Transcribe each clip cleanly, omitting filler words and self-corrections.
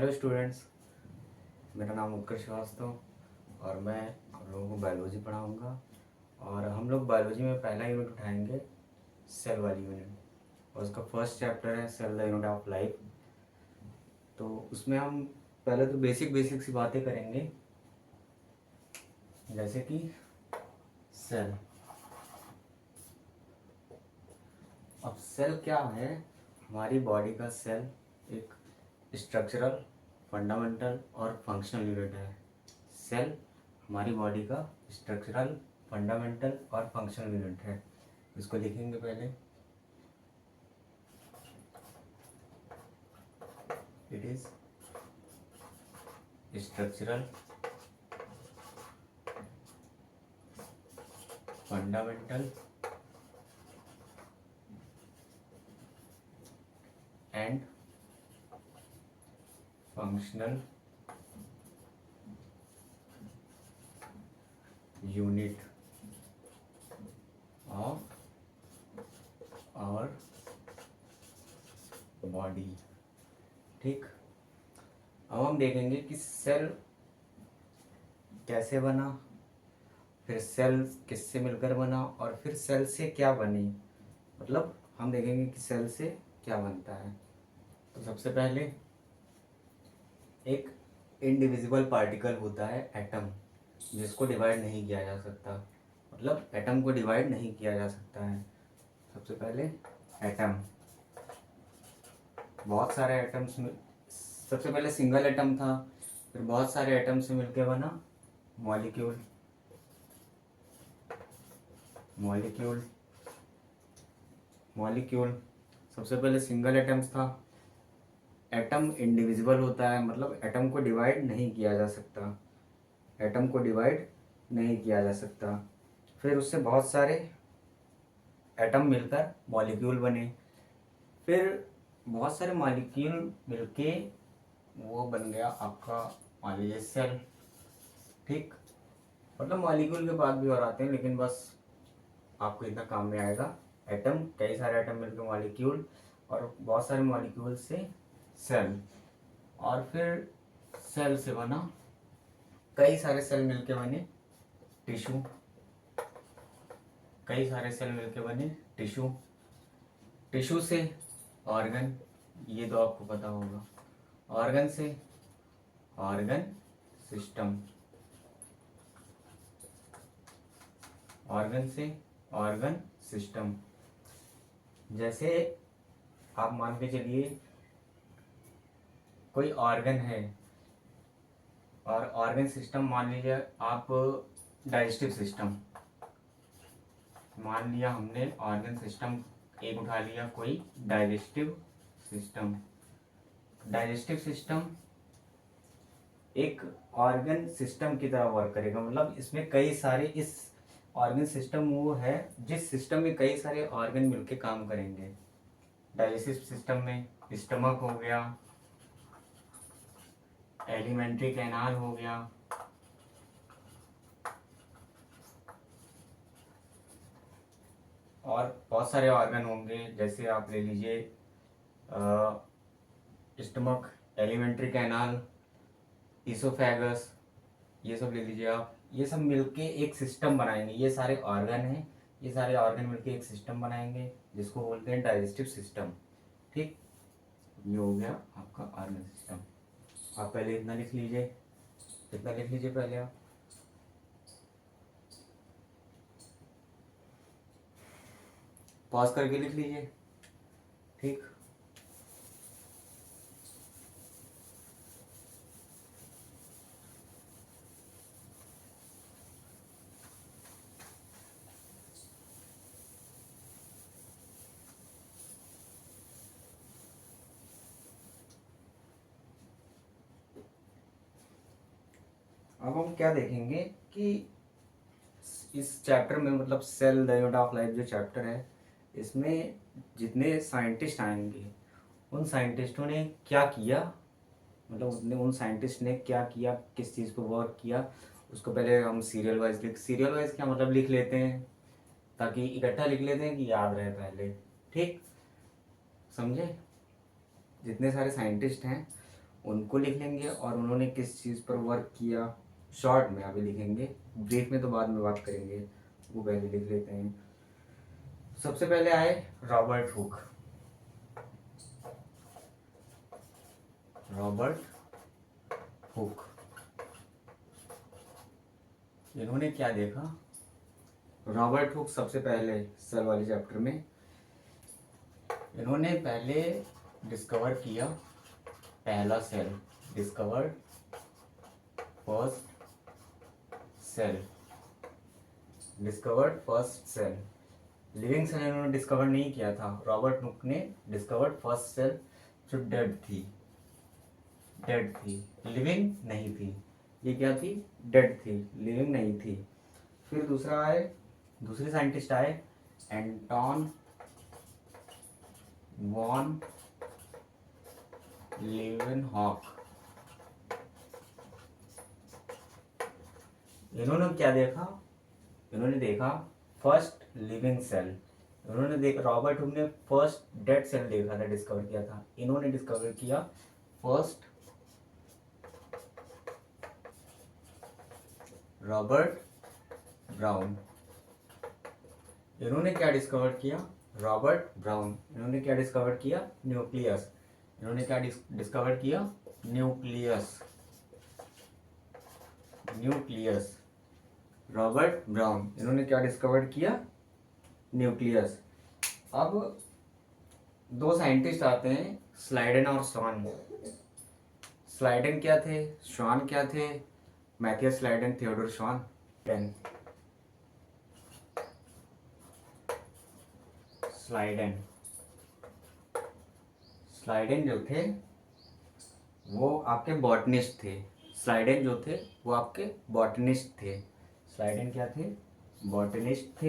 Hello students, मेरा नाम उत्कर्ष श्रीवास्तव और मैं आप लोगों को बायोलॉजी पढ़ाऊंगा। और हम लोग बायोलॉजी में पहला यूनिट उठाएंगे, सेल वाली यूनिट। और उसका फर्स्ट चैप्टर है cell the unit of life. तो उसमें हम पहले तो बेसिक बेसिक सी बातें करेंगे, जैसे कि सेल। अब सेल क्या है? हमारी बॉडी का सेल एक स्ट्रक्चरल, फंडामेंटल और फंक्शनल यूनिट है। सेल हमारी बॉडी का स्ट्रक्चरल, फंडामेंटल और फंक्शनल यूनिट है। इसको लिखेंगे पहले। It is structural, fundamental and functional unit of our body. ठीक, अब हम देखेंगे कि सेल कैसे बना, फिर सेल किससे मिलकर बना और फिर सेल से क्या बनी। मतलब हम देखेंगे कि सेल से क्या बनता है। तो सबसे पहले एक इनडिविजिबल पार्टिकल होता है एटम, जिसको डिवाइड नहीं किया जा सकता। मतलब एटम को डिवाइड नहीं किया जा सकता है। सबसे पहले एटम, बहुत सारे एटम्स में, सबसे पहले सिंगल एटम था, फिर बहुत सारे एटम से मिलकर बना मॉलिक्यूल। मॉलिक्यूल मॉलिक्यूल सबसे पहले सिंगल एटम्स था। एटम इंडिविजिबल होता है, मतलब एटम को डिवाइड नहीं किया जा सकता। एटम को डिवाइड नहीं किया जा सकता। फिर उससे बहुत सारे एटम मिलकर मॉलिक्यूल बने। फिर बहुत सारे मॉलिक्यूल मिलके वो बन गया आपका, मान लीजिए, सेल। ठीक, मतलब मॉलिक्यूल के बाद भी और आते हैं, लेकिन बस आपको इतना काम में आएगा। एटम, कई सारे एटम मिलकर मॉलिक्यूल, और बहुत सारे मॉलिक्यूल से सेल। और फिर सेल से बना, कई सारे सेल मिलके बने टिश्यू। कई सारे सेल मिलके बने टिश्यू। टिश्यू से ऑर्गन, ये तो आपको पता होगा। ऑर्गन से ऑर्गन सिस्टम। ऑर्गन से ऑर्गन सिस्टम। जैसे आप मान के चलिए कोई ऑर्गन है, और ऑर्गन सिस्टम मान लीजिए आप डाइजेस्टिव सिस्टम। मान लिया हमने ऑर्गन सिस्टम एक उठा लिया, कोई डाइजेस्टिव सिस्टम। डाइजेस्टिव सिस्टम एक ऑर्गन सिस्टम की तरह वर्क करेगा। मतलब इसमें कई सारे, इस ऑर्गन सिस्टम वो है जिस सिस्टम में कई सारे ऑर्गन मिलके काम करेंगे। डाइजेस्टिव सिस्टम में स्टमक हो गया, एलिमेंट्री कैनाल हो गया, और बहुत सारे ऑर्गन होंगे। जैसे आप ले लीजिए स्टमक, एलिमेंट्री कैनाल, इसोफेगस, ये सब ले लीजिए आप। ये सब मिलके एक सिस्टम बनाएंगे। ये सारे ऑर्गन हैं, ये सारे ऑर्गन मिलके एक सिस्टम बनाएंगे जिसको बोलते हैं डाइजेस्टिव सिस्टम। ठीक, ये हो गया आपका ऑर्गन सिस्टम। आप पहले इतना लिख लीजिए, इतना लिख लीजिए पहले आप। पॉज करके लिख लीजिए। ठीक, अब हम क्या देखेंगे कि इस चैप्टर में, मतलब cell the unit of life जो चैप्टर है, इसमें जितने साइंटिस्ट आएंगे उन साइंटिस्टों ने क्या किया, मतलब उन साइंटिस्ट ने क्या किया, किस चीज़ पर वर्क किया, उसको पहले हम सीरियल वाइज क्या मतलब लिख लेते हैं, ताकि इकट्ठा लिख लेते हैं कि याद रहे पहले। ठीक, समझे? जितने सारे साइंटिस्ट हैं उनको लिख लेंगे और उन्होंने किस चीज़ पर वर्क किया शॉर्ट में अभी लिखेंगे, ब्रीफ में तो बाद में बात करेंगे, वो पहले लिख लेते हैं। सबसे पहले आए रॉबर्ट हुक। रॉबर्ट हुक, इन्होंने क्या देखा? रॉबर्ट हुक सबसे पहले सेल वाले चैप्टर में इन्होंने पहले डिस्कवर किया पहला cell, discovered first cell, discovered first cell. Living cell इन्होंने डिस्कवर नहीं किया था, रॉबर्ट हुक ने डिस्कवर्ड फर्स्ट सेल जो डेड थी, लिविंग नहीं थी। ये क्या थी? डेड थी, लिविंग नहीं थी। फिर दूसरे साइंटिस्ट आए एंटोन वॉन लीवेनहॉक। इन्होंने क्या देखा? इन्होंने देखा फर्स्ट लिविंग सेल। इन्होंने देखा, रॉबर्ट हुक ने फर्स्ट डेड सेल देखा था, डिस्कवर किया था। इन्होंने डिस्कवर किया फर्स्ट, रॉबर्ट ब्राउन। इन्होंने क्या डिस्कवर किया? Robert brown. इन्होंने क्या डिस्कवर किया? न्यूक्लियस। इन्होंने क्या डिस्कवर किया? न्यूक्लियस। रॉबर्ट ब्राउन, इन्होंने क्या डिस्कवर किया? न्यूक्लियस। अब दो साइंटिस्ट आते हैं, स्लाइडन और स्वान। स्लाइडन क्या थे, स्वान क्या थे? मैथियस स्लाइडन, थियोडोर स्वान। स्लाइडन जो थे वो आपके बॉटनिस्ट थे। स्लाइडन जो थे वो आपके बॉटनिस्ट थे। स्लाइडन क्या थे? बॉटनिस्ट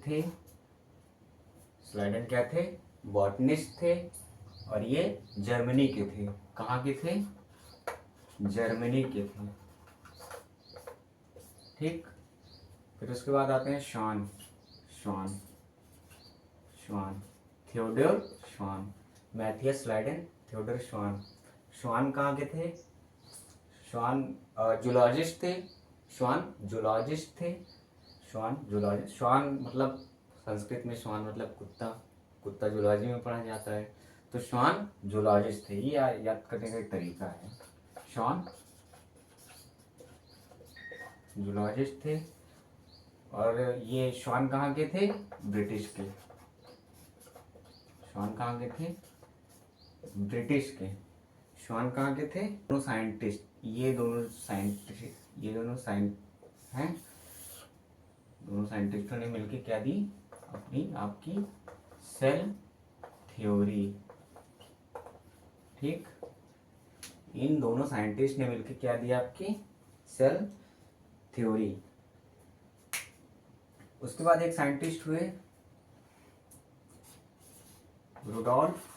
थे। स्लाइडन क्या थे? बॉटनिस्ट थे। और ये जर्मनी के थे। कहाँ के थे? जर्मनी के थे। ठीक। फिर उसके बाद आते हैं स्वान। थियोडोर स्वान। मैथियस स्लाइडन, थियोडोर स्वान। स्वान कहाँ के थे? स्वान जूलॉजिस्ट थे। स्वान मतलब संस्कृत में स्वान मतलब कुत्ता जूलॉजी में पढ़ा जाता है, तो स्वान जूलॉजिस्ट थे। ये याद करने का एक तरीका है। स्वान जूलॉजिस्ट थे। और ये स्वान कहाँ के थे? ब्रिटिश के। स्वान कहाँ के थे? ब्रिटिश के। स्वान कहाँ के थे? दोनों साइंटिस्ट हैं। दोनों साइंटिस्टों ने मिलकर क्या दी? अपनी आपकी सेल थ्योरी। ठीक। इन दोनों साइंटिस्ट ने मिलकर क्या दिया? आपकी सेल थ्योरी। उसके बाद एक साइंटिस्ट हुए रुडोल्फ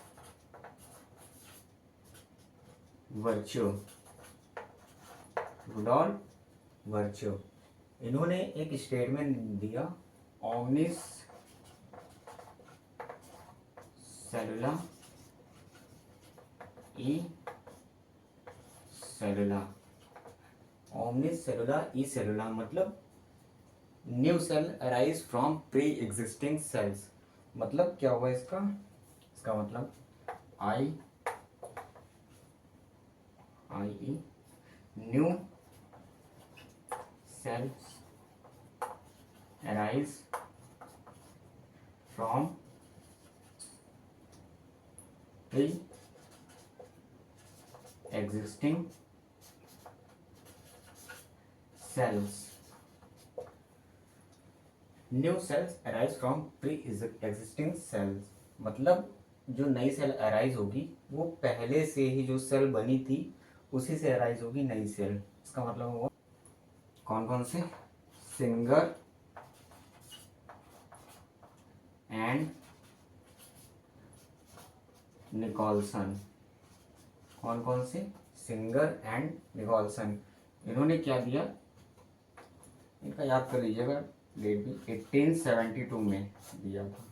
वर्च्यो। इन्होंने एक स्टेटमेंट दिया, ओमनिस सेलुला ई सेलुला मतलब new cell arise from pre existing cells. मतलब क्या हुआ इसका मतलब आई new cells arise from pre existing cells. New cells arise from pre existing cells मतलब जो नई सेल अराइज होगी वो पहले से ही जो सेल बनी थी उसी से अराइज होगी नई सेल। इसका मतलब हुआ कौन कौन से? Singer and Nicholson. कौन कौन से? Singer and Nicholson. इन्होंने क्या दिया? इनका याद कर लीजिएगा, डेट भी 1872 में दिया था।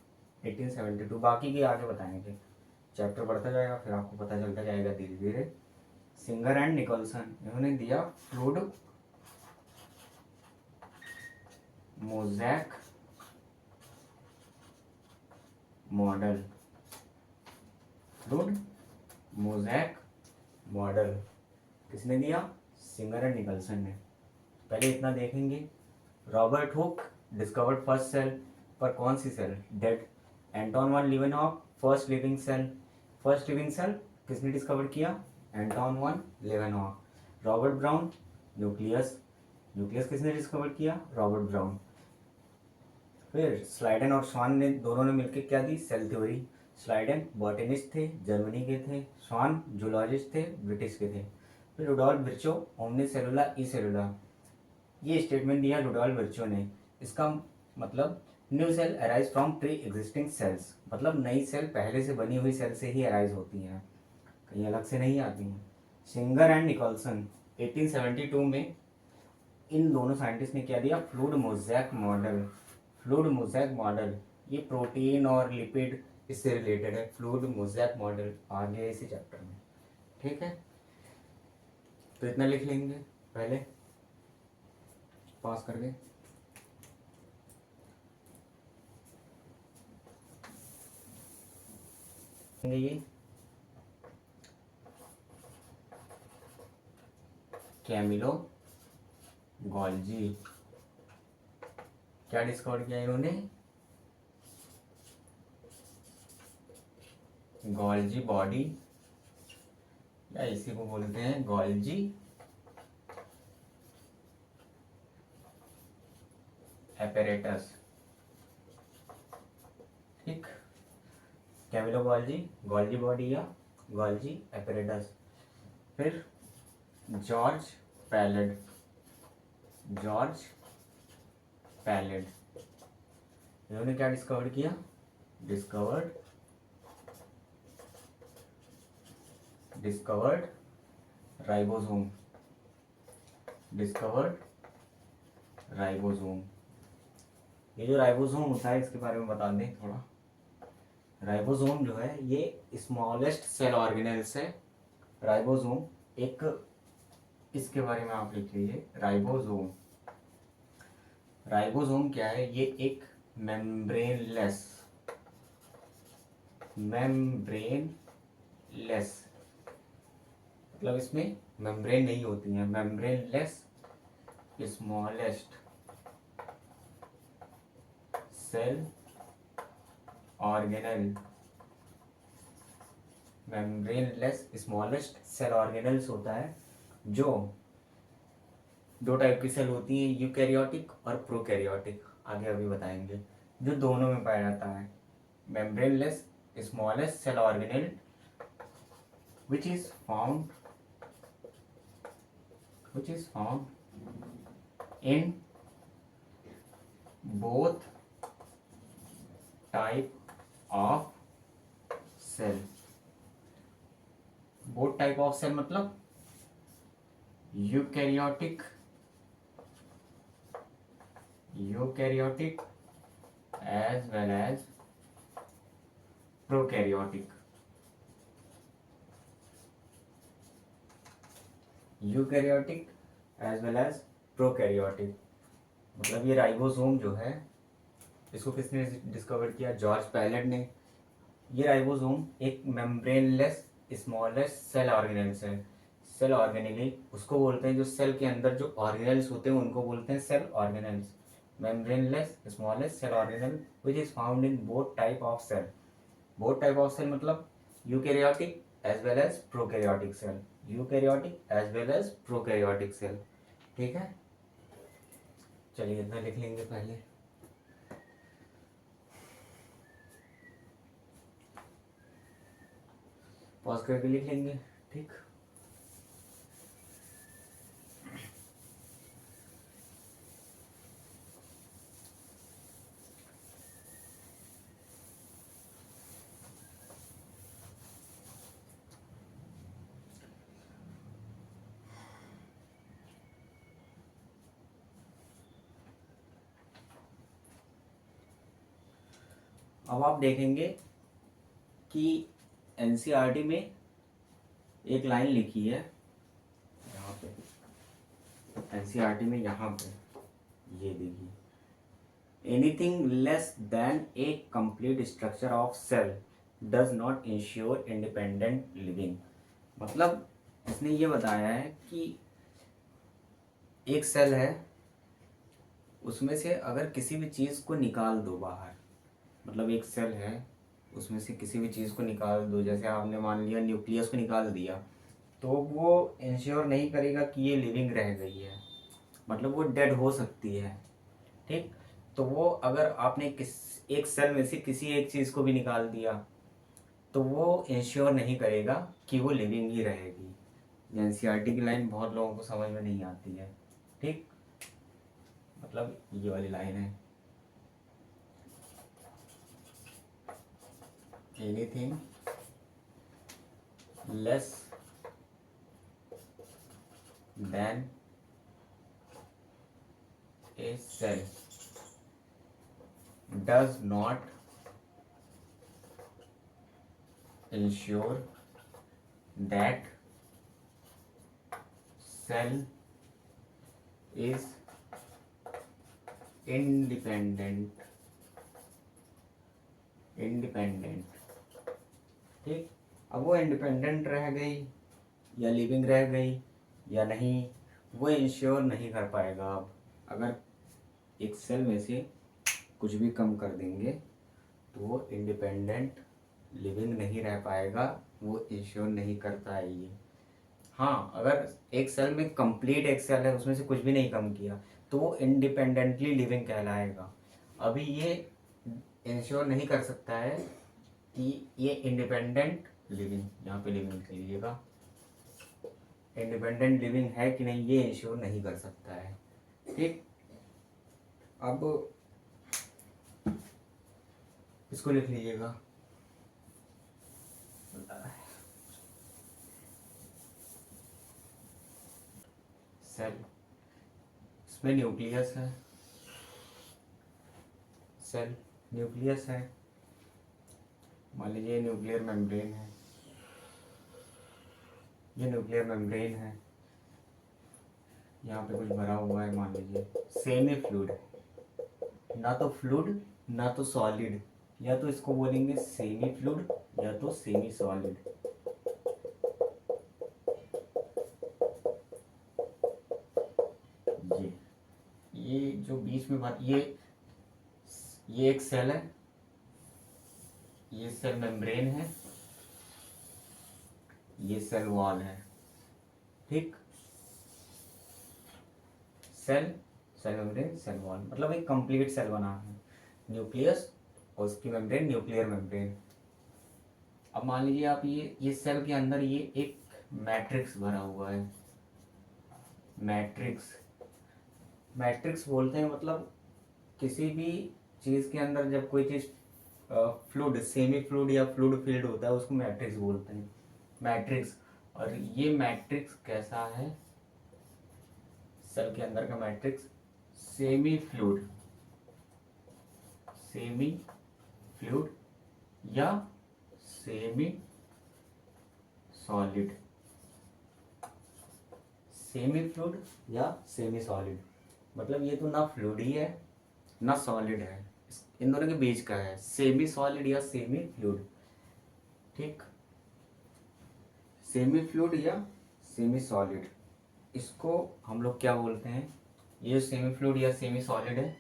1872। बाकी के आगे बताएंगे। चैप्टर बढ़ता जाएगा, फिर आपको पता चलता जाएगा धीरे धीरे। सिंगर एंड निकोलसन, इन्होंने दिया fluid mosaic model, fluid mosaic model किसने दिया? सिंगर एंड निकोलसन ने। पहले इतना देखेंगे। Robert Hooke discovered first cell, पर कौन सी cell? Dead. Anton van Leeuwenhoek first living cell, first living cell किसने डिस्कवर किया? Anton van Leeuwenhoek. Robert Brown nucleus, nucleus किसने डिस्कवर किया? Robert Brown. फिर स्लाइडन और स्वान ने दोनों ने मिलकर क्या दी? Cell theory. स्लाइडन बॉटनिस्ट थे, जर्मनी के थे। स्वान जूलॉजिस्ट थे, ब्रिटिश के थे। फिर रुडोल्फ विर्चो ओमनी सेलुला ई सेलुला, ये स्टेटमेंट दिया रुडोल्फ विर्चो ने। इसका मतलब new cell arise from pre existing cells, मतलब नई सेल पहले से बनी हुई सेल से ही अराइज होती हैं, कहीं अलग से नहीं आती हैं। सिंगर एंड निकोलसन 1872 में इन दोनों साइंटिस्ट ने क्या दिया? Fluid mosaic model. Fluid mosaic model ये प्रोटीन और लिपिड इससे रिलेटेड है। फ्लूइड मोज़ैक मॉडल आ गया इसी चैप्टर में, ठीक है। तो इतना लिख लेंगे पहले पास करके। ये कैमिलो गॉल्जी क्या डिस्कवर किया इन्होंने? गॉल्जी बॉडी, या इसी को बोलते हैं गॉल्जी एपेरेटस, ठीक। कैमिलो गॉल्जी, गॉल्जी बॉडी या गॉल्जी एपेरेटस। फिर जॉर्ज पैलेड, जॉर्ज पैलेड, इन्होंने क्या डिस्कवर किया? Discovered ribosome, discovered ribosome. ये जो राइबोसोम होता है इसके बारे में बता दें थोड़ा। राइबोसोम जो है ये स्मॉलेस्ट सेल ऑर्गेनेल्स है। राइबोसोम एक, इसके बारे में आप लिख लीजिए राइबोसोम। राइबोसोम क्या है? ये एक मेम्ब्रेनलेस मतलब इसमें मेम्ब्रेन नहीं होती है, membraneless smallest cell organelle, membraneless smallest cell organelles होता है, जो दो टाइप की सेल होती हैं, यूकैरियोटिक और प्रोकैरियोटिक, आगे अभी बताएंगे, जो दोनों में पाया जाता है। Membraneless smallest cell organelle which is found in both type of cell। both type of cell मतलब eukaryotic as well as prokaryotic. Eukaryotic as well as prokaryotic, मतलब ये राइबोसोम जो है इसको किसने डिस्कवर किया? जॉर्ज पैलेट ने। ये राइबोसोम एक मेम्ब्रेनलेस स्मॉलेस्ट सेल ऑर्गेनेल्स है। सेल ऑर्गेनेली उसको बोलते हैं जो सेल के अंदर जो ऑर्गेनेल्स होते हैं उनको बोलते हैं cell organelles. Membraneless smallest cell organelle which is found in both type of cell. Both type of cell मतलब eukaryotic as well as prokaryotic cell, eukaryotic as well as prokaryotic cell, ठीक है। चलिए इतना लिख लेंगे पहले। पॉज करके लिख लेंगे, ठीक। अब आप देखेंगे कि एनसीईआरटी में एक लाइन लिखी है यहाँ पे, एनसीईआरटी में यहाँ पे, ये देखिए, anything less than a complete structure of cell does not ensure independent living. मतलब इसने ये बताया है कि एक सेल है, उसमें से अगर किसी भी चीज़ को निकाल दो बाहर, मतलब एक सेल है उसमें से किसी भी चीज़ को निकाल दो, जैसे आपने मान लिया न्यूक्लियस को निकाल दिया, तो वो इंश्योर नहीं करेगा कि ये लिविंग रह गई है, मतलब वो डेड हो सकती है। ठीक, तो वो अगर आपने एक सेल में से किसी एक चीज़ को भी निकाल दिया तो वो इंश्योर नहीं करेगा कि वो लिविंग ही रहेगी। एनसीईआरटी की लाइन बहुत लोगों को समझ में नहीं आती है। ठीक, मतलब ये वाली लाइन है, anything less than a cell does not ensure that cell is independent। ठीक, अब वो इंडिपेंडेंट रह गई या लिविंग रह गई या नहीं, वो इंश्योर नहीं कर पाएगा। अब अगर एक सेल में से कुछ भी कम कर देंगे तो वो इंडिपेंडेंट लिविंग नहीं रह पाएगा, वो इंश्योर नहीं करता है ये। हाँ, अगर एक सेल में कंप्लीट एक सेल है उसमें से कुछ भी नहीं कम किया तो वो इंडिपेंडेंटली लिविंग कहलाएगा। अभी ये इंश्योर नहीं कर सकता है कि ये इंडिपेंडेंट लिविंग, यहाँ पे लिविंग लिख लीजिएगा, इंडिपेंडेंट लिविंग है कि नहीं ये इंश्योर नहीं कर सकता है। ठीक, अब इसको लिख लीजिएगा, सेल, इसमें न्यूक्लियस है, सेल न्यूक्लियस है, मान लीजिए न्यूक्लियर मेम्ब्रेन है, ये न्यूक्लियर मेम्ब्रेन है, यहाँ पे कुछ भरा हुआ है, मान लीजिए सेमी फ्लूइड, ना तो फ्लूइड ना तो सॉलिड, या तो इसको बोलेंगे सेमी फ्लूइड या तो सेमी सॉलिड। ये जो बीच में बात, ये एक सेल है, ये सेल मेम्ब्रेन है, ये सेल वॉल है। ठीक, cell, cell membrane, cell wall, मतलब एक कंप्लीट सेल बना है, न्यूक्लियस और उसकी मेम्ब्रेन, न्यूक्लियर मेम्ब्रेन। अब मान लीजिए आप ये सेल के अंदर ये एक मैट्रिक्स भरा हुआ है, मैट्रिक्स, मैट्रिक्स बोलते हैं, मतलब किसी भी चीज़ के अंदर जब कोई चीज़ फ्लूइड, सेमी फ्लूइड या फ्लूइड फील्ड होता है उसको मैट्रिक्स बोलते हैं, मैट्रिक्स। और ये मैट्रिक्स कैसा है, सेल के अंदर का matrix semi fluid, semi fluid या सेमी सॉलिड, सेमी फ्लूइड या सेमी सॉलिड, मतलब ये तो ना फ्लूइड ही है ना सॉलिड है, इन दोनों के बीच का है, सेमी सॉलिड या सेमी फ्लूइड। ठीक, सेमी फ्लूइड या सेमी सॉलिड, इसको हम लोग क्या बोलते हैं, ये सेमी फ्लूइड या सेमी सॉलिड है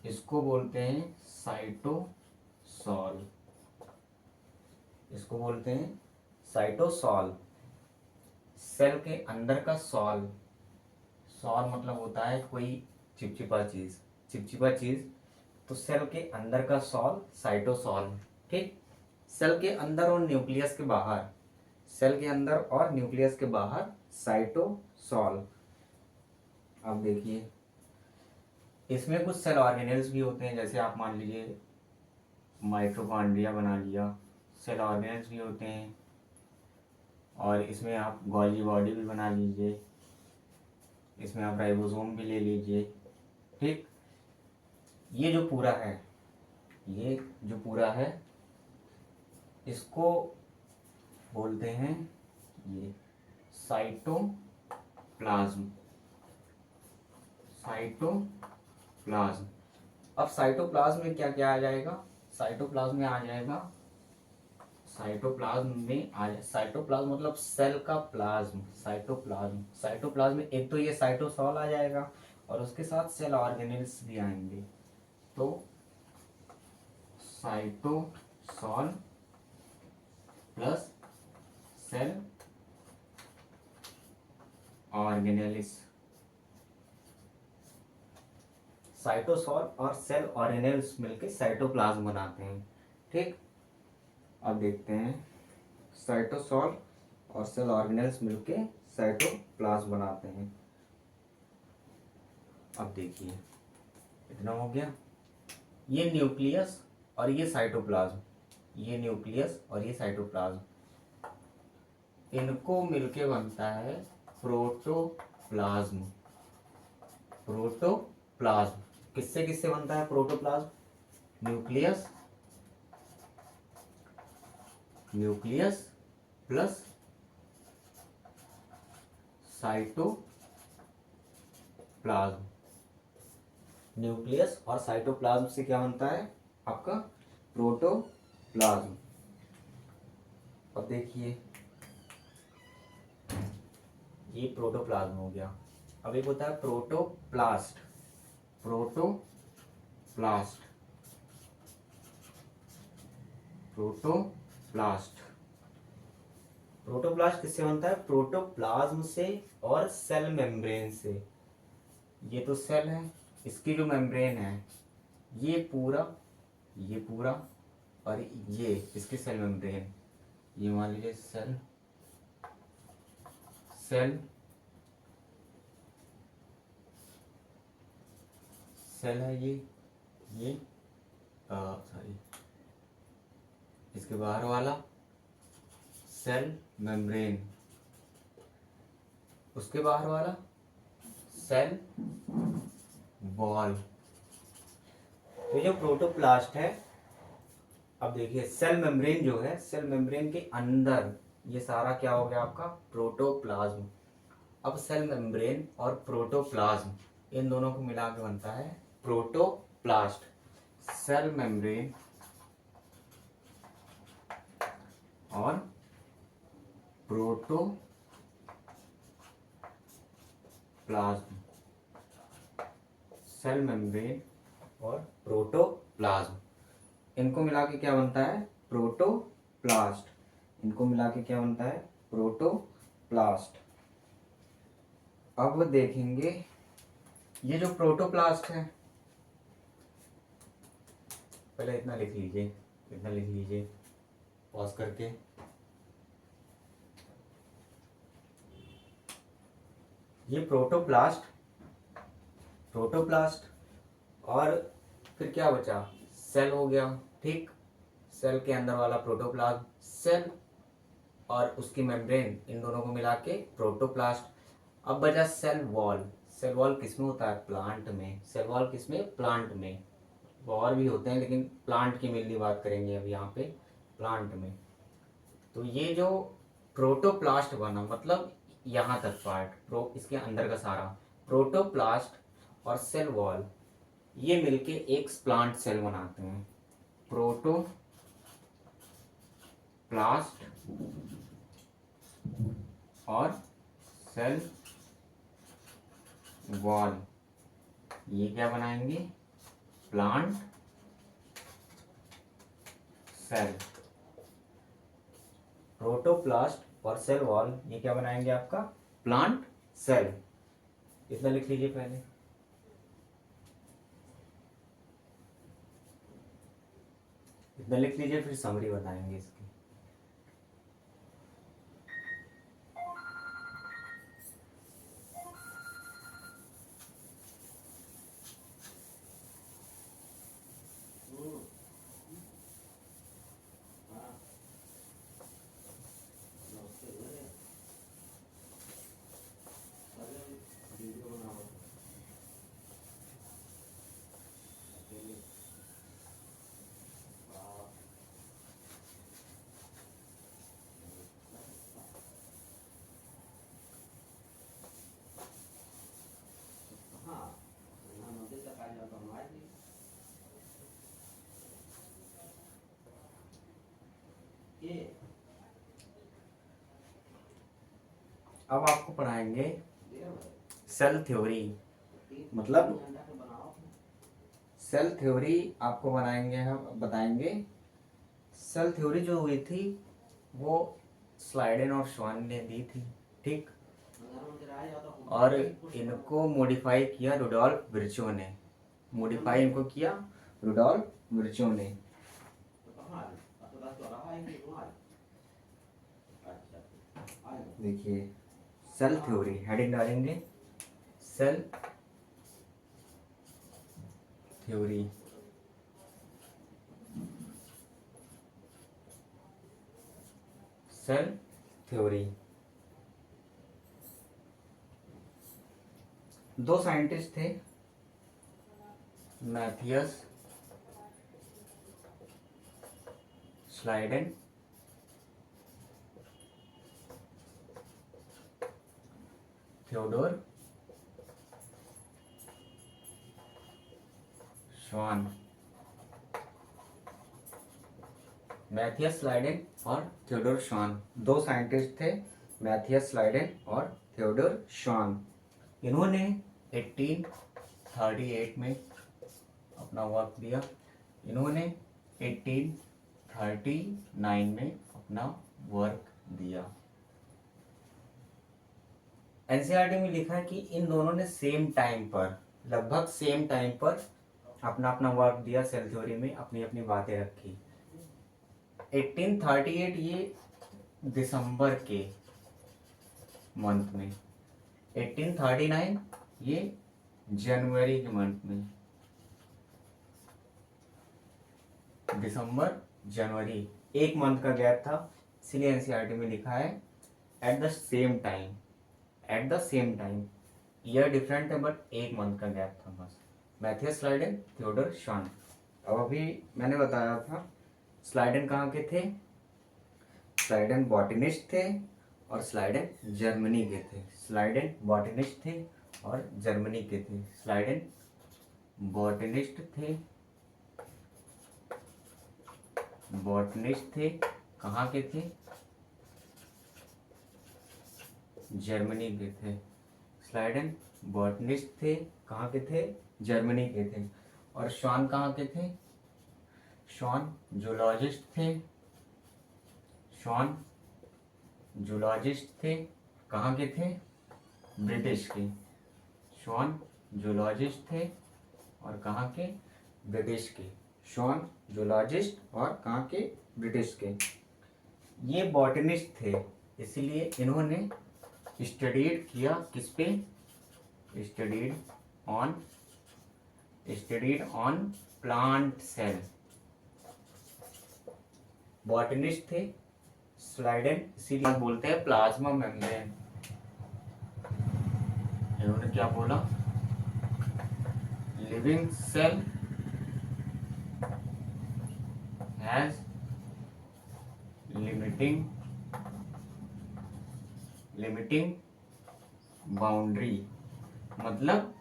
इसको बोलते हैं साइटोसॉल, इसको बोलते हैं साइटोसॉल। सेल के अंदर का सॉल, सॉल मतलब होता है कोई चिपचिपा चीज, चिपचिपा चीज, तो सेल के अंदर का सॉल साइटोसॉल। ठीक, सेल के अंदर और न्यूक्लियस के बाहर, सेल के अंदर और न्यूक्लियस के बाहर साइटोसॉल। अब देखिए इसमें कुछ सेल ऑर्गेनेल्स भी होते हैं, जैसे आप मान लीजिए माइटोकॉन्ड्रिया बना लिया, सेल ऑर्गेनेल्स भी होते हैं, और इसमें आप गोल्गी बॉडी भी बना लीजिए, इसमें आप राइबोसोम भी ले लीजिए। ठीक, ये जो पूरा है, ये जो पूरा है इसको बोलते हैं ये साइटोप्लाज्म। साइटोप्लाज्म। अब साइटोप्लाज्म में क्या क्या आ जाएगा? साइटोप्लाज्म में आ जाएगा, साइटोप्लाज्म मतलब सेल का प्लाज्म। साइटोप्लाज्म में एक तो ये साइटोसॉल आ जाएगा और उसके साथ सेल ऑर्गेनेल्स भी आएंगे। तो cytosol plus cell organelles. Cytosol और सेल ऑर्गेनेल्स मिलकर साइटोप्लाज्म बनाते हैं। ठीक, अब देखते हैं साइटोसॉल और सेल ऑर्गेनेल्स मिलके साइटोप्लाज्म बनाते हैं। अब देखिए इतना हो गया। ये न्यूक्लियस और ये साइटोप्लाज्म, ये न्यूक्लियस और ये साइटोप्लाज्म, इनको मिलके बनता है प्रोटोप्लाज्म। प्रोटोप्लाज्म किससे किससे बनता है protoplasm? Nucleus, nucleus plus cytoplasm. Nucleus और साइटोप्लाज्म से क्या बनता है आपका? प्रोटोप्लाज्म। अब देखिए ये प्रोटोप्लाज्म हो गया। अब एक होता है प्रोटोप्लास्ट। प्रोटोप्लास्ट, प्रोटोप्लास्ट, प्रोटोप्लास्ट किससे बनता है? प्रोटोप्लाज्म से और सेल मेम्ब्रेन से। ये तो सेल है, इसकी जो मेम्ब्रेन है ये पूरा, ये पूरा, और ये इसकी सेल मेम्ब्रेन, ये मान लीजिए सेल, सेल, सेल है ये सॉरी, इसके बाहर वाला सेल मेम्ब्रेन, उसके बाहर वाला सेल वॉल। तो जो प्रोटोप्लास्ट है, अब देखिए सेल मेम्ब्रेन जो है, सेल मेम्ब्रेन के अंदर ये सारा क्या हो गया आपका? प्रोटोप्लाज्म। अब सेल मेम्ब्रेन और प्रोटोप्लाज्म इन दोनों को मिला के बनता है प्रोटोप्लास्ट। सेल मेम्ब्रेन और प्रोटोप्लाज्म, सेल मेम्ब्रेन और प्रोटोप्लाज्म, इनको मिला के क्या बनता है? प्रोटोप्लास्ट। इनको मिला के क्या बनता है? प्रोटोप्लास्ट। अब देखेंगे ये जो प्रोटोप्लास्ट है, पहले इतना लिख लीजिए, इतना लिख लीजिए पॉज करके। ये प्रोटोप्लास्ट, प्रोटोप्लास्ट, और फिर क्या बचा? सेल हो गया। ठीक, सेल के अंदर वाला प्रोटोप्लाज्म, सेल और उसकी मेम्ब्रेन, इन दोनों को मिला के प्रोटोप्लास्ट। अब बचा सेल वॉल। सेल वॉल किसमें होता है? प्लांट में। सेल वॉल किसमें? प्लांट में। और भी होते हैं लेकिन प्लांट की मेनली बात करेंगे अब यहाँ पे, प्लांट में। तो ये जो प्रोटोप्लास्ट बना, मतलब यहाँ तक पार्ट इसके अंदर का सारा प्रोटोप्लास्ट और सेल वॉल, ये मिलके एक प्लांट सेल बनाते हैं। प्रोटोप्लास्ट और सेल वॉल, ये क्या बनाएंगे? Plant cell. प्रोटोप्लास्ट और सेल वॉल ये क्या बनाएंगे आपका? Plant cell. इतना लिख लीजिए पहले। इतना लिख लीजिए, फिर समरी बताएंगे इसकी। अब आपको पढ़ाएंगे सेल थ्योरी। मतलब सेल थ्योरी आपको बताएंगे। सेल थ्योरी जो हुई थी वो स्लाइडेन और श्वान ने दी थी, ठीक। और इनको मॉडिफाई किया रुडोल्फ विर्चो ने। मॉडिफाई इनको किया रुडोल्फ विर्चो ने। देखिए सेल थ्योरी, हेडिंग डालेंगे सेल थ्योरी। Cell theory. दो साइंटिस्ट थे, Matthias Schleiden Theodor Schwann. Matthias Schleiden और थियोडोर श्वान, दो साइंटिस्ट थे, मैथियस स्लाइडेन और थियोडोर श्वान। इन्होंने 1838 में अपना वर्क दिया। इन्होंने 1839 में अपना वर्क दिया। एनसीईआरटी में लिखा है कि इन दोनों ने सेम टाइम पर, लगभग सेम टाइम पर अपना अपना वर्क दिया सेल थ्योरी में, अपनी अपनी बातें रखी। 1838 ये दिसंबर के मंथ में, 1839 ये जनवरी के मंथ में, दिसंबर जनवरी, एक मंथ का गैप था, इसलिए एनसीईआरटी में लिखा है at the same time. At the same time, year different है बट एक मंथ का गैप था बस। मैथियस स्लाइडेन, थियोडोर श्वान। अब अभी मैंने बताया था स्लाइडेन कहाँ के थे। स्लाइडेन बॉटनिस्ट थे और स्लाइडेन जर्मनी के थे। स्लाइडेन बॉटनिस्ट थे और जर्मनी के थे। स्लाइडेन बॉटनिस्ट थे, बॉटनिस्ट थे, कहाँ के थे, जर्मनी के थे। स्लाइडेन बॉटनिस्ट थे, कहाँ के थे, जर्मनी के थे। और श्वान कहाँ के थे, श्वान जूलॉजिस्ट थे। श्वान जूलॉजिस्ट थे, कहाँ के थे, ब्रिटिश के। श्वान जूलॉजिस्ट थे और कहाँ के, ब्रिटिश के। श्वान जूलॉजिस्ट और कहाँ के, ब्रिटिश के। ये बॉटनिस्ट थे, इसलिए इन्होंने स्टडीड किया किस पे, studied on plant cell. Botanist थे स्लाइडेन, इसीलिए बोलते हैं प्लाज्मा मेम्ब्रेन। इन्होंने क्या बोला, living cell has limiting boundary. मतलब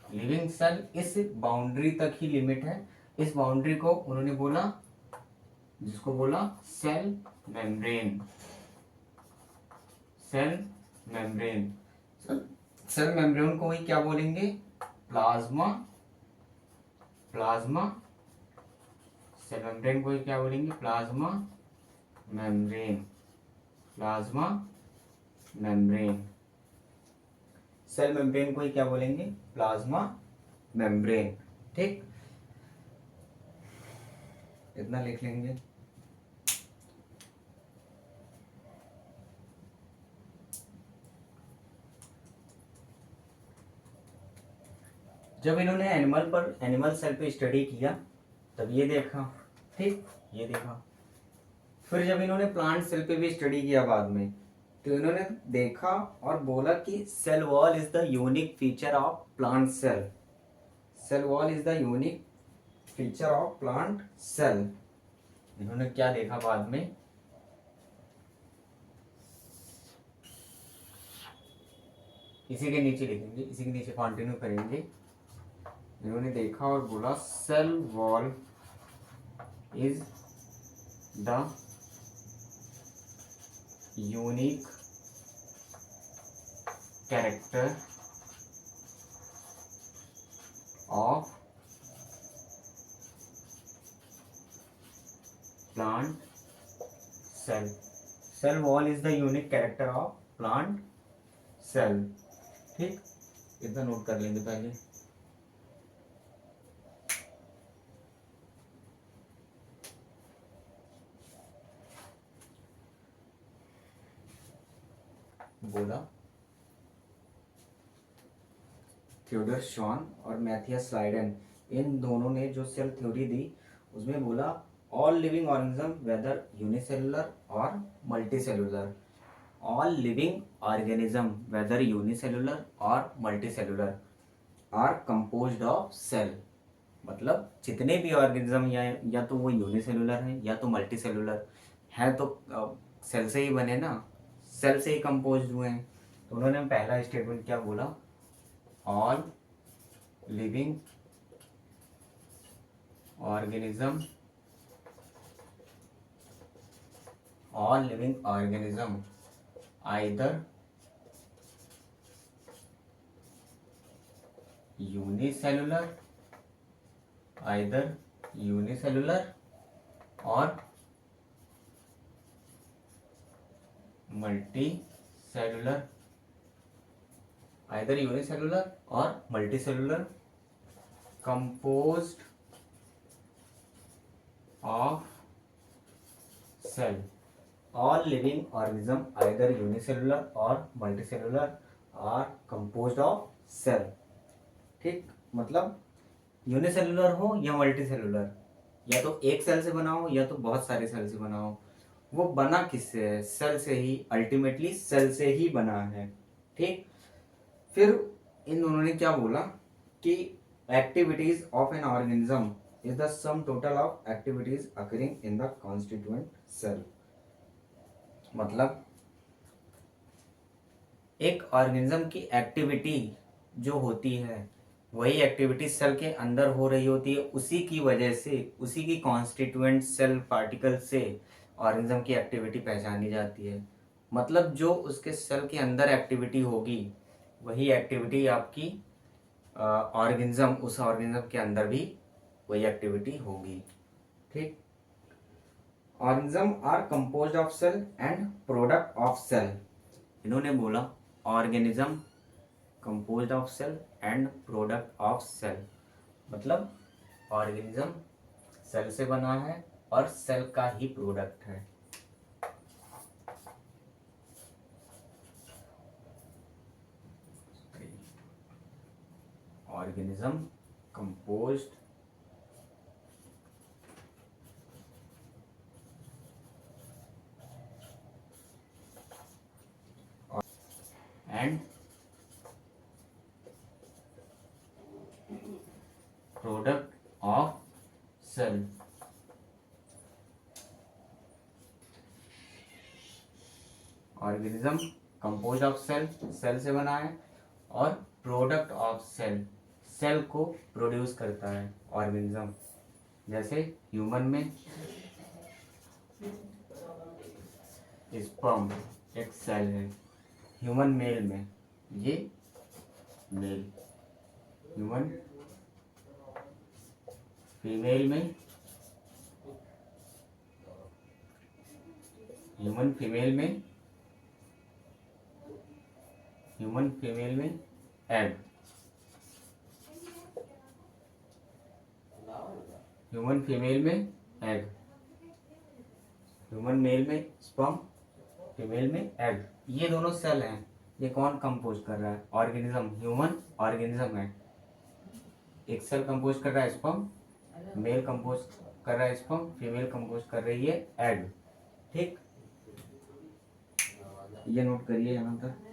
लिविंग सेल इस बाउंड्री तक ही लिमिट है। इस बाउंड्री को उन्होंने बोला, जिसको बोला cell membrane. Cell membrane, cell membrane को वही क्या बोलेंगे, प्लाज्मा सेल मेम्ब्रेन को क्या बोलेंगे, प्लाज्मा मेम्ब्रेन। सेल मेम्ब्रेन को ही क्या बोलेंगे, प्लाज्मा मेम्ब्रेन। ठीक, इतना लिख लेंगे। जब इन्होंने एनिमल सेल पे स्टडी किया तब ये देखा, ठीक, ये देखा। फिर जब इन्होंने प्लांट सेल पे भी स्टडी किया बाद में, तो इन्होंने देखा और बोला कि cell wall is the unique feature of plant cell. Cell wall is the unique feature of plant cell. इन्होंने क्या देखा बाद में, इसी के नीचे लिखेंगे, इसी के नीचे कंटिन्यू करेंगे। इन्होंने देखा और बोला cell wall is the unique character of plant cell. Cell wall is the unique character of plant cell. ठीक, इतना नोट कर लेंगे पहले। बोला थियोडर शॉन और मैथियस लाइडन, इन दोनों ने जो सेल थ्योरी दी उसमें बोला all living organism whether unicellular or multicellular, all living organism whether unicellular or multicellular are composed of cell. मतलब जितने भी ऑर्गेनिज्म या तो वो यूनिसेलुलर है या तो मल्टीसेलुलर है, तो सेल से ही बने ना, सेल से ही कंपोज हुए हैं। तो उन्होंने पहला स्टेटमेंट क्या बोला, all living organism, all living organism either unicellular, either unicellular or multicellular, either unicellular or multicellular composed of cell. All living organism either unicellular or multicellular are composed of cell. ठीक, मतलब unicellular हो या multicellular, या तो एक cell से बना हो या तो बहुत सारे सेल से बना हो, वो बना किससे है, सेल से ही, अल्टीमेटली सेल से ही बना है। ठीक, फिर इन दोनों ने क्या बोला कि activities of an organism is the sum total of activities occurring in the constituent cell. मतलब एक ऑर्गेनिज्म की एक्टिविटी जो होती है वही एक्टिविटी सेल के अंदर हो रही होती है, उसी की वजह से, उसी की कॉन्स्टिट्यूएंट सेल पार्टिकल से ऑर्गेनिज्म की एक्टिविटी पहचानी जाती है। मतलब जो उसके सेल के अंदर एक्टिविटी होगी वही एक्टिविटी आपकी ऑर्गेनिज्म, उस ऑर्गेनिज्म के अंदर भी वही एक्टिविटी होगी। ठीक, organism are composed of cell and product of cell. इन्होंने बोला organism composed of cell and product of cell, मतलब ऑर्गेनिज्म सेल से बना है और सेल का ही प्रोडक्ट है। Organism composed and product of cell. Organism compose of cell, cell से बना है, और प्रोडक्ट ऑफ सेल, सेल को प्रोड्यूस करता है ऑर्गेनिज्म। जैसे ह्यूमन में स्पर्म एक सेल है, ह्यूमन मेल में ये मेल, ह्यूमन फीमेल में, ह्यूमन फीमेल में, ह्यूमन फीमेल में एग, ह्यूमन फीमेल में एग, ह्यूमन मेल में स्पर्म, फीमेल में एग। ये दोनों सेल हैं। ये कौन कंपोज कर रहा है, ऑर्गेनिज्म, ह्यूमन ऑर्गेनिज्म है। एक सेल कंपोज कर रहा है स्पर्म, मेल कंपोज कर रहा है स्पर्म, फीमेल कंपोज कर रही है एग। ठीक, ये नोट करिए यहाँ तक।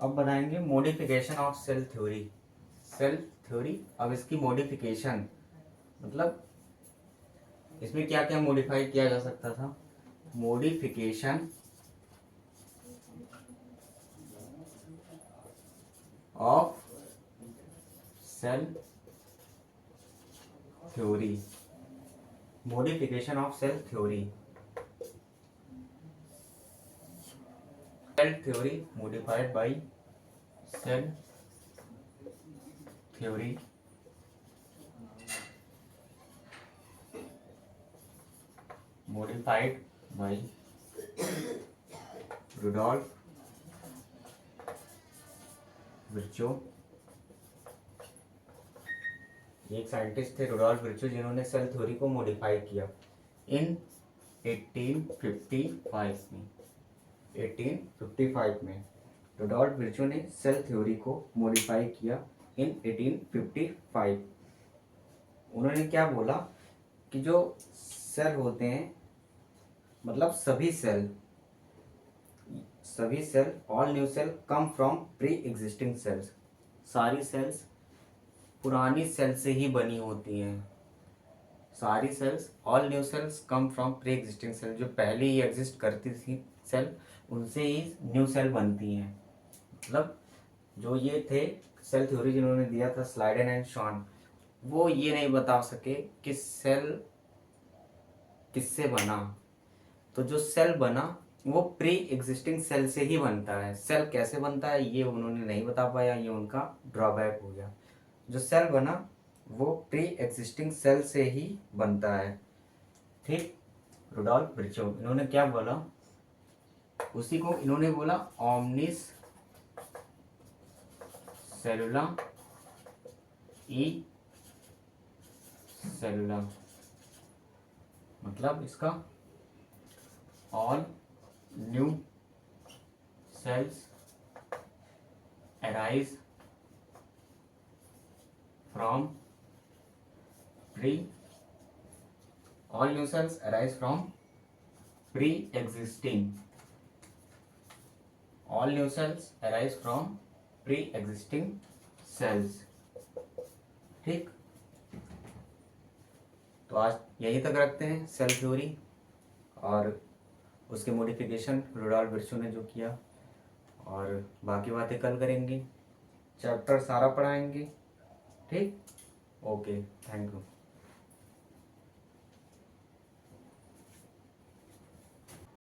अब बनाएंगे modification of cell theory. Cell theory, अब इसकी मॉडिफिकेशन मतलब इसमें क्या क्या मॉडिफाई किया जा सकता था। Modification of cell theory, modification of cell theory. Cell theory modified by cell theory modified by Rudolf Virchow। एक साइंटिस्ट थे रुडोल्फ विर्चो जिन्होंने सेल थ्योरी को मॉडिफाई किया इन 1855 में। 1855 में रुडोल्फ विर्चो ने सेल थ्योरी को मॉडिफाई किया इन 1855। उन्होंने क्या बोला कि जो सेल होते हैं मतलब सभी cell all new cell come from pre existing cells. सारी सेल्स पुरानी सेल से ही बनी होती हैं। सारी cells all new cells come from pre existing cell, जो पहले ही एग्जिस्ट करती थी सेल उनसे ही न्यू सेल बनती हैं। मतलब जो ये थे सेल थ्योरी जिन्होंने दिया था स्लाइडेन एंड शॉन, वो ये नहीं बता सके कि सेल किससे बना। तो जो सेल बना वो प्री एग्जिस्टिंग सेल से ही बनता है। सेल कैसे बनता है ये उन्होंने नहीं बता पाया, ये उनका ड्रॉबैक हो गया। जो सेल बना वो प्री एग्जिस्टिंग सेल से ही बनता है। ठीक, रुडोल्फ विर्चो इन्होंने क्या बोला, उसी को इन्होंने बोला ओमनिस सेलुला ई सेलुला। मतलब इसका all new cells arise from pre all new cells arise from pre-existing all new cells arise from pre-existing cells। ठीक, तो आज यहीं तक रखते हैं सेल थ्योरी और उसके मॉडिफिकेशन रुडोल्फ विर्चो ने जो किया, और बाकी बातें कल करेंगे। चैप्टर सारा पढ़ाएंगे। ठीक, ओके, थैंक यू।